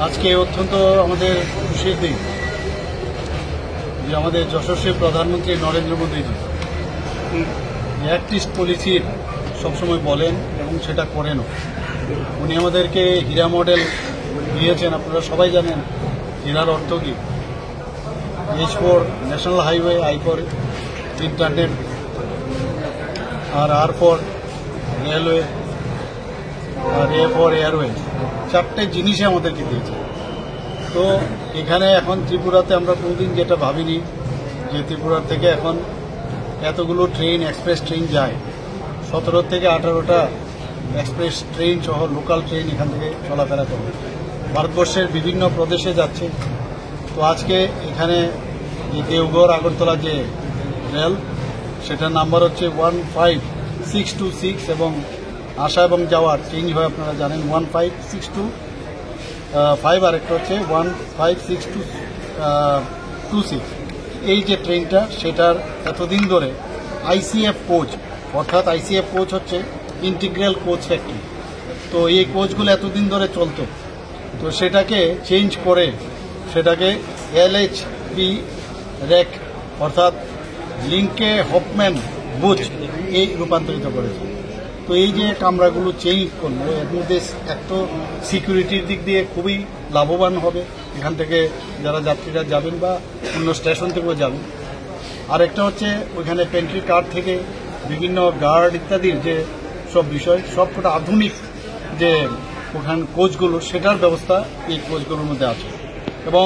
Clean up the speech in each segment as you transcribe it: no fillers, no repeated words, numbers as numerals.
আজকে অত্যন্ত আমাদের খুশির দিন যে আমাদের যশস্বী প্রধানমন্ত্রী নরেন্দ্র মোদীজি অ্যাক্ট ইস্ট পলিসির সবসময় বলেন এবং সেটা করেনও। উনি আমাদেরকে হীরা মডেল দিয়েছেন। আপনারা সবাই জানেন হীরার অর্থ কি। H for national highway, I for internet, আর R ফর রেলওয়ে, আর A ফর এয়ারওয়েজ। চারটে জিনিসই আমাদেরকে দিয়েছে। তো এখানে এখন ত্রিপুরাতে আমরা কোনোদিন যেটা ভাবিনি যে ত্রিপুরার থেকে এখন এতগুলো ট্রেন, এক্সপ্রেস ট্রেন যায়। 17 থেকে 18টা এক্সপ্রেস ট্রেন সহ লোকাল ট্রেন এখান থেকে চলাফেরা করবে, ভারতবর্ষের বিভিন্ন প্রদেশে যাচ্ছে। তো আজকে এখানে এই দেওঘর আগরতলা যে রেল, সেটার নাম্বার হচ্ছে 15626 এবং আসা এবং যাওয়ার চেঞ্জ হয়, আপনারা জানেন 15625, আর একটা হচ্ছে 15626। এই যে ট্রেনটা, সেটার এতদিন ধরে ICF কোচ, অর্থাৎ ICF কোচ হচ্ছে ইন্টিগ্রাল কোচ ফ্যাক্টরি। তো এই কোচগুলো এতদিন ধরে চলতো, তো সেটাকে চেঞ্জ করে সেটাকে LHB রেক অর্থাৎ লিঙ্কে হপম্যান বুচ এই রূপান্তরিত করেছে। তো এই যে কামরাগুলো চেঞ্জ করলো, এর মধ্যে এক তো সিকিউরিটির দিক দিয়ে খুবই লাভবান হবে এখান থেকে যারা যাত্রীরা যাবেন বা অন্য স্টেশন থেকেও যাবেন। আরেকটা হচ্ছে ওইখানে পেন্ট্রি কার থেকে বিভিন্ন গার্ড ইত্যাদির যে সব বিষয়, সবকটা আধুনিক যে ওখানে কোচগুলো, সেটার ব্যবস্থা এই কোচগুলোর মধ্যে আছে। এবং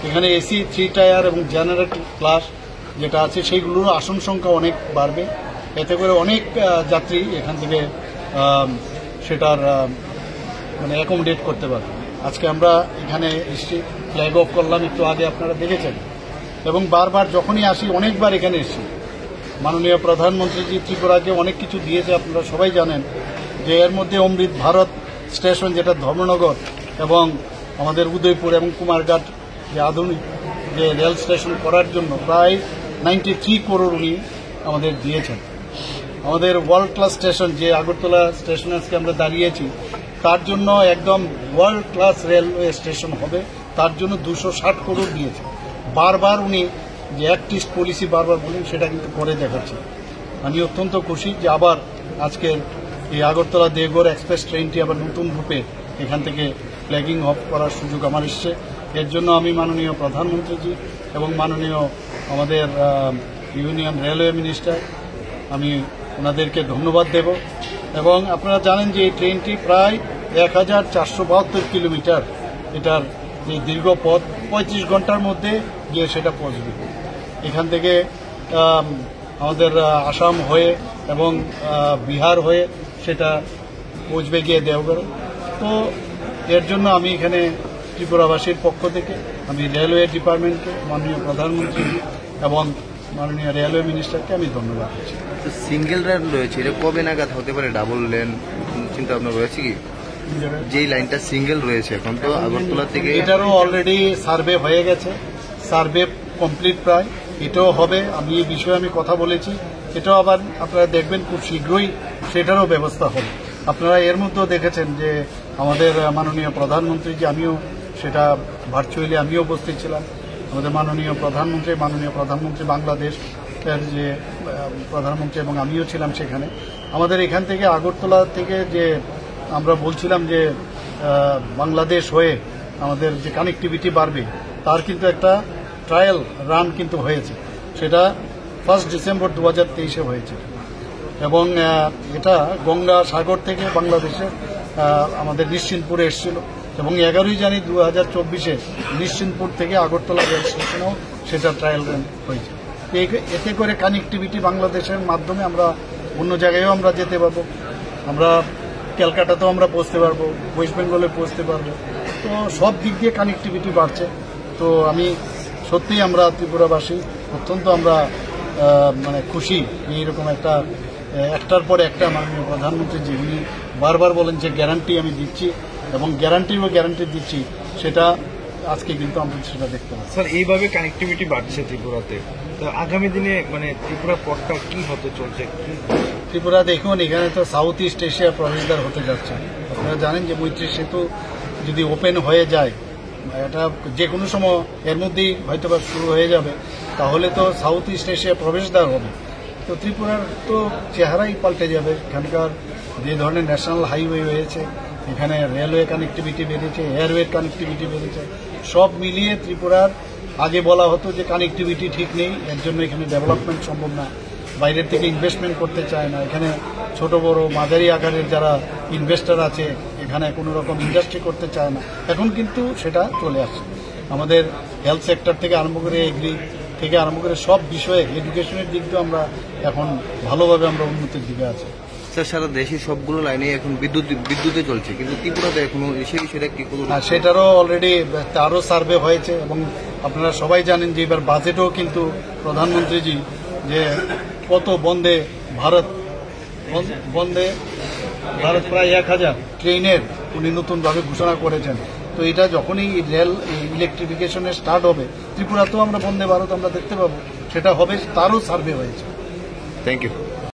এখানে AC 3 টায়ার এবং জেনারেটর ক্লাস যেটা আছে, সেইগুলোর আসন সংখ্যা অনেক বাড়বে। এতে করে অনেক যাত্রী এখান থেকে সেটার মানে অ্যাকোমোডেট করতে পারবে। আজকে আমরা এখানে এসছি, ফ্ল্যাগ অফ করলাম একটু আগে, আপনারা দেখেছেন। এবং বারবার যখনই আসি, অনেকবার এখানে এসছি। মাননীয় প্রধানমন্ত্রীজি ত্রিপুরাকে অনেক কিছু দিয়েছে, আপনারা সবাই জানেন যে এর মধ্যে অমৃত ভারত স্টেশন যেটা ধর্মনগর এবং আমাদের উদয়পুর এবং কুমারঘাট যে আধুনিক যে রেল স্টেশন করার জন্য প্রায় 93 করোড় উনি আমাদের দিয়েছেন। আমাদের ওয়ার্ল্ড ক্লাস স্টেশন যে আগরতলা স্টেশন আজকে আমরা দাঁড়িয়েছি, তার জন্য একদম ওয়ার্ল্ড ক্লাস রেলওয়ে স্টেশন হবে, তার জন্য 260 করোড় দিয়েছে। বারবার উনি যে অ্যাক্ট ইস্ট পলিসি বারবার বলেন, সেটা কিন্তু করে দেখাচ্ছে। আমি অত্যন্ত খুশি যে আবার আজকের এই আগরতলা দেওঘর এক্সপ্রেস ট্রেনটি আবার নতুন রূপে এখান থেকে ফ্ল্যাগিং অফ করার সুযোগ আমার এসছে। এর জন্য আমি মাননীয় প্রধানমন্ত্রীজি এবং মাননীয় আমাদের ইউনিয়ন রেলওয়ে মিনিস্টার, আমি ওনাদেরকে ধন্যবাদ দেব। এবং আপনারা জানেন যে এই ট্রেনটি প্রায় 1472 কিলোমিটার, এটার যে দীর্ঘ পথ 35 ঘন্টার মধ্যে গিয়ে সেটা পৌঁছবে। এখান থেকে আমাদের আসাম হয়ে এবং বিহার হয়ে সেটা পৌঁছবে গিয়ে দেওঘর। তো এর জন্য আমি এখানে ত্রিপুরাবাসীর পক্ষ থেকে আমি রেলওয়ে ডিপার্টমেন্টকে, মাননীয় প্রধানমন্ত্রী এবং মাননীয় রেলওয়ে মিনিস্টারকে আমি ধন্যবাদ দিচ্ছি। সিঙ্গেল রেল রয়েছে, এটা কবে নাগাদ হতে পারে? ডাবল লেন চিন্তা ভাবনা রয়েছে কি? যেই লাইনটা সিঙ্গেল রয়েছে এখন, তো আগরতলা থেকে এটারও অলরেডি সার্ভে হয়ে গেছে, সার্ভে কমপ্লিট প্রায়, এটাও হবে। আমি এই বিষয়ে আমি কথা বলেছি, এটাও আবার আপনারা দেখবেন খুব শীঘ্রই সেটারও ব্যবস্থা হবে। আপনারা এর মধ্যেও দেখেছেন যে আমাদের মাননীয় প্রধানমন্ত্রী, যে আমিও সেটা ভার্চুয়ালি আমিও উপস্থিত ছিলাম, আমাদের মাননীয় প্রধানমন্ত্রী বাংলাদেশ এর যে প্রধানমন্ত্রী এবং আমিও ছিলাম সেখানে। আমাদের এখান থেকে আগরতলা থেকে যে আমরা বলছিলাম যে বাংলাদেশ হয়ে আমাদের যে কানেক্টিভিটি বাড়বে, তার কিন্তু একটা ট্রায়াল রান কিন্তু হয়েছে, সেটা 1 ডিসেম্বর 2023-এ হয়েছে। এবং এটা গঙ্গা সাগর থেকে বাংলাদেশে আমাদের নিশ্চিন্তপুরে এসেছিল এবং 11ই জানুয়ারি 2024-এ নিশ্চিন্তপুর থেকে আগরতলা রেল স্টেশনেও সেটা ট্রায়াল রান হয়েছে। এতে করে কানেক্টিভিটি বাংলাদেশের মাধ্যমে আমরা অন্য জায়গায়ও আমরা যেতে পারবো, আমরা ক্যালকাটাতেও আমরা পৌঁছতে পারবো, ওয়েস্ট বেঙ্গলে পৌঁছতে পারবো। তো সব দিক দিয়ে কানেক্টিভিটি বাড়ছে। তো আমি সত্যিই আমরা ত্রিপুরাবাসী অত্যন্ত আমরা মানে খুশি এইরকম একটার পর একটা মাননীয় প্রধানমন্ত্রী যে উনি বারবার বলেন যে গ্যারান্টি আমি দিচ্ছি এবং গ্যারান্টি দিচ্ছি, সেটা আজকে কিন্তু আমরা সেটা দেখতে পাচ্ছি। স্যার, এইভাবে কানেক্টিভিটি বাড়ছে ত্রিপুরাতে, তো আগামী দিনে মানে ত্রিপুরা পথটা কি হতে চলছে? ত্রিপুরা দেখুন, এখানে তো সাউথ ইস্ট এশিয়ার প্রবেশদ্বার হতে যাচ্ছে। আপনারা জানেন যে মৈত্রী সেতু যদি ওপেন হয়ে যায় এটা যে কোনো সময় এর মধ্যেই হয়তো বা শুরু হয়ে যাবে, তাহলে তো সাউথ ইস্ট এশিয়া প্রবেশদ্বার হবে। তো ত্রিপুরার তো চেহারাই পাল্টে যাবে। এখানকার যে ধরনের ন্যাশনাল হাইওয়ে হয়েছে, এখানে রেলওয়ে কানেক্টিভিটি বেড়েছে, এয়ারওয়ে কানেক্টিভিটি বেড়েছে, সব মিলিয়ে ত্রিপুরার আগে বলা হতো যে কানেক্টিভিটি ঠিক নেই, এর জন্য এখানে ডেভেলপমেন্ট সম্ভব না, বাইরের থেকে ইনভেস্টমেন্ট করতে চায় না, এখানে ছোট বড় মাঝারি আকারের যারা ইনভেস্টর আছে এখানে কোনো রকম ইন্ডাস্ট্রি করতে চায় না। এখন কিন্তু সেটা চলে আসছে। আমাদের হেলথ সেক্টর থেকে আরম্ভ করে এগ্রি থেকে আরম্ভ করে সব বিষয়ে এডুকেশনের দিক দিয়ে আমরা এখন ভালোভাবে আমরা উন্নতির দিকে আছি। স্যার সারা দেশে সবগুলো লাইনে এখন বিদ্যুতে চলছে, কিন্তু ত্রিপুরাতে এখনো সেই বিষয়টা কি কোনো সেটারও অলরেডি তারও সার্ভে হয়েছে এবং আপনারা সবাই জানেন যে এবার বাজেটও কিন্তু প্রধানমন্ত্রীজি যে কত বন্দে ভারত প্রায় 1000 ট্রেনের উনি নতুনভাবে ঘোষণা করেছেন। তো এটা যখনই রেল ইলেকট্রিফিকেশনে স্টার্ট হবে, ত্রিপুরাতেও আমরা বন্দে ভারত আমরা দেখতে পাবো, সেটা হবে, তারও সার্ভে হয়েছে। Thank you.